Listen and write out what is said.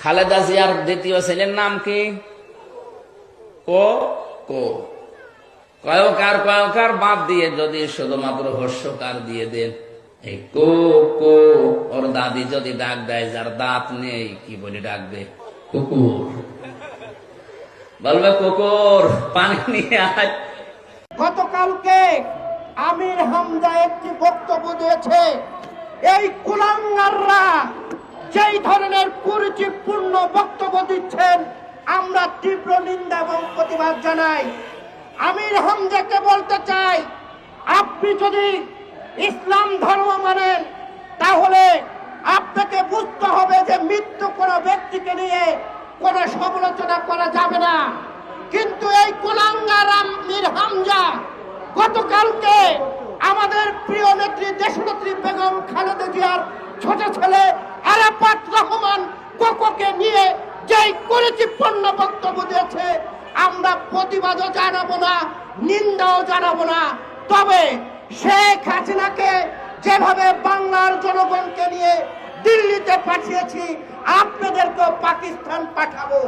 খালেদা জিয়ার দ্বিতীয় ছেলের নাম কি? কো কো কয়কার কয়কার বাদ দিয়ে যদি শুধুমাত্র হর্ষকার দিয়ে দেন, এই কো কো, ওর দাদি যদি ডাক দেয় যার দাঁত নেই, কি বলে ডাকবে? কুকুর। বলবে কুকুর পানি নিয়ে আয়। গতকালকে আমির হামজা একটি বক্তব্য দিয়েছে। এই কুলাঙ্গাররা যেই ধরনের কুরুচিপূর্ণ বক্তব্য দিচ্ছেন, আমরা তীব্র নিন্দা এবং প্রতিবাদ জানাই। আমির হামজাকে বলতে চাই, আপনি যদি ইসলাম ধর্ম মানেন তাহলে আপনাকে বুঝতে হবে যে মৃত্যু কোনো ব্যক্তিকে নিয়ে কোনো সমালোচনা করা যাবে না। কিন্তু এই কুলাঙ্গার আমির হামজা গতকালকে আমাদের প্রিয় নেত্রী দেশনেত্রী বেগম খালেদা জিয়ার ছোট ছেলে আরাফাত রহমান কোকোকে নিয়ে যেই কুরুচিপূর্ণ বক্তব্য দিয়েছে, আমরা প্রতিবাদও জানাবো না, নিন্দাও জানাবো না। তবে শেখ হাসিনাকে যেভাবে বাংলার জনগণকে নিয়ে দিল্লিতে পাঠিয়েছি, আপনাদেরকেও পাকিস্তান পাঠাবো।